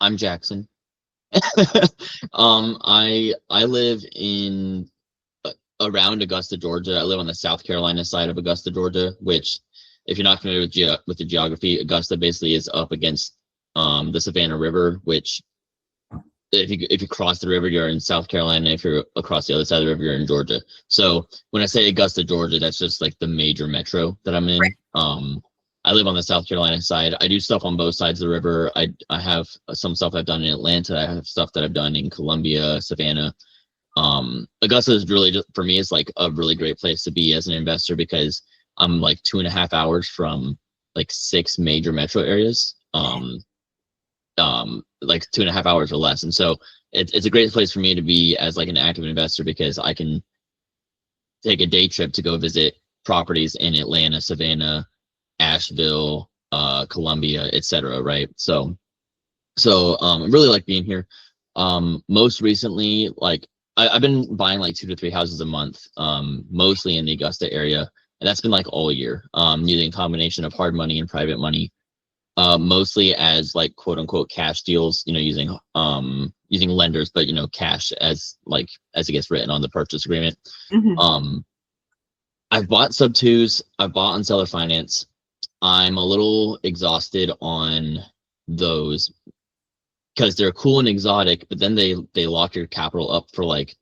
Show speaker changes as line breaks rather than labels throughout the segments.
I'm Jackson. I live in around Augusta, Georgia. I live on the South Carolina side of Augusta, Georgia, which, if you're not familiar with with the geography, Augusta basically is up against the Savannah River, which if you cross the river, you're in South Carolina. If you're across the other side of the river, you're in Georgia. So when I say Augusta, Georgia, that's just like the major metro that I'm in. I live on the South Carolina side. I do stuff on both sides of the river. I have some stuff I've done in Atlanta. I have stuff that I've done in Columbia, Savannah. Augusta is really just, for me, it's like a really great place to be as an investor because I'm like 2.5 hours from like 6 major metro areas. Like 2.5 hours or less. And so it's a great place for me to be as like an active investor because I can take a day trip to go visit properties in Atlanta, Savannah, Asheville, Columbia, etc. Right. So I really like being here. Most recently, like I've been buying like 2 to 3 houses a month, mostly in the Augusta area. And that's been like all year, using a combination of hard money and private money. Mostly as like quote unquote cash deals, using lenders, but cash as it gets written on the purchase agreement. I've bought sub twos, I've bought on seller finance. I'm a little exhausted on those because they're cool and exotic, but then they lock your capital up for like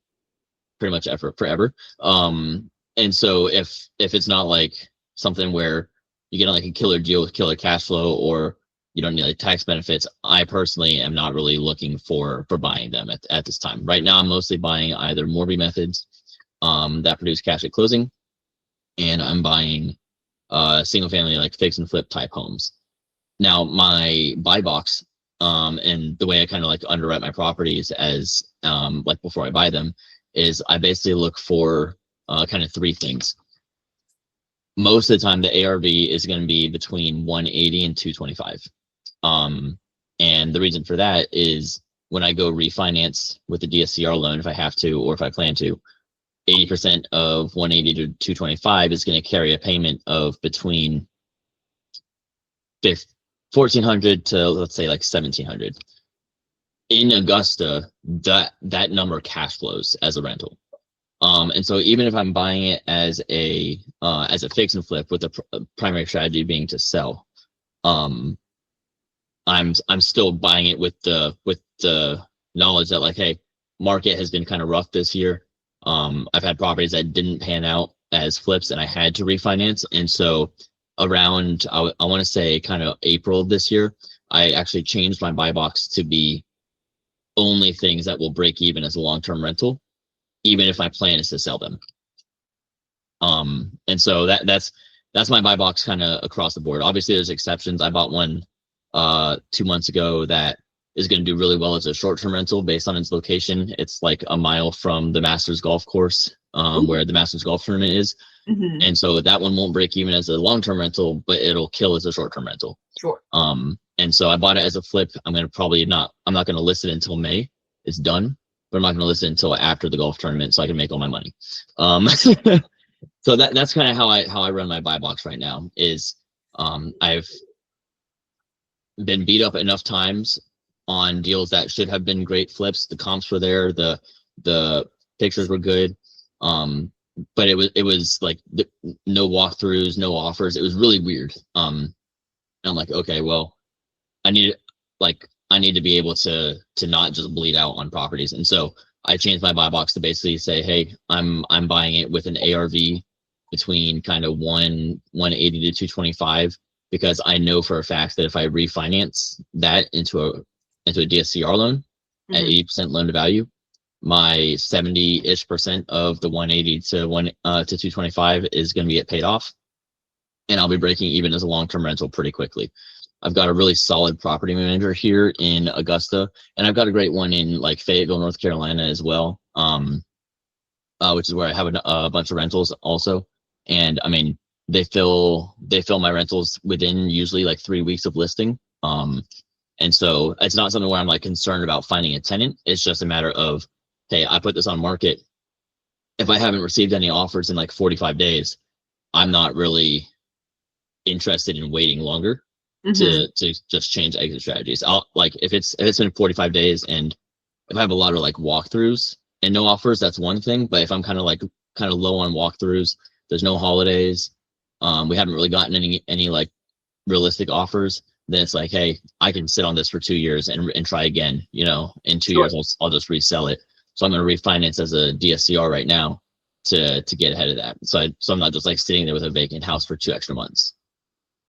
pretty much forever. And so if it's not like something where you get like a killer deal with killer cash flow, or you don't need like tax benefits, I personally am not really looking for buying them at this time. Right now, I'm mostly buying either mortgage methods that produce cash at closing, and I'm buying single family like fix and flip type homes. Now, my Buybox and the way I kind of like underwrite my properties as like before I buy them is I basically look for kind of 3 things. Most of the time, the ARV is going to be between 180 and 225. And the reason for that is when I go refinance with the DSCR loan, if I have to, or if I plan to, 80% of 180 to 225 is going to carry a payment of between $1,400 to, let's say, like $1,700. In Augusta, that number cash flows as a rental. And so even if I'm buying it as a fix and flip with the primary strategy being to sell, I'm still buying it with the knowledge that like, hey, market has been kind of rough this year. I've had properties that didn't pan out as flips and I had to refinance. And so around, I want to say kind of April of this year, I actually changed my buy box to be only things that will break even as a long-term rental, even if my plan is to sell them. And so that's my buy box kind of across the board. Obviously there's exceptions. I bought one 2 months ago that is going to do really well as a short-term rental based on its location. It's like a mile from the Masters golf course, where the Masters golf tournament is. And so that one won't break even as a long-term rental, but it'll kill as a short-term rental.
Sure.
And so I bought it as a flip. I'm not going to list it until May. It's done, but I'm not going to list it until after the golf tournament so I can make all my money. So that's kind of how I run my buy box right now is, I've been beat up enough times on deals that should have been great flips. The comps were there, the pictures were good, but it was like no walkthroughs, no offers. It was really weird. And I'm like, okay, well, I need to be able to not just bleed out on properties. And so I changed my buy box to basically say, hey, I'm buying it with an ARV between kind of 180 to 225, because I know for a fact that if I refinance that into a DSCR loan at 80% loan to value, my 70-ish% of the 180 to 225 is going to get paid off, and I'll be breaking even as a long-term rental pretty quickly. I've got a really solid property manager here in Augusta, and I've got a great one in like Fayetteville, North Carolina as well, which is where I have a bunch of rentals also. And I mean, they fill my rentals within usually like 3 weeks of listing. And so it's not something where I'm like concerned about finding a tenant. It's just a matter of, hey, I put this on market. If I haven't received any offers in like 45 days, I'm not really interested in waiting longer. to just change exit strategies. I'll like if it's been 45 days and if I have a lot of like walkthroughs and no offers, that's one thing. But if I'm kind of low on walkthroughs, there's no holidays, we haven't really gotten any like realistic offers, then it's like, hey, I can sit on this for 2 years and try again. You know, in 2 years I'll just resell it. So I'm going to refinance as a DSCR right now to get ahead of that. So I'm not just like sitting there with a vacant house for 2 extra months.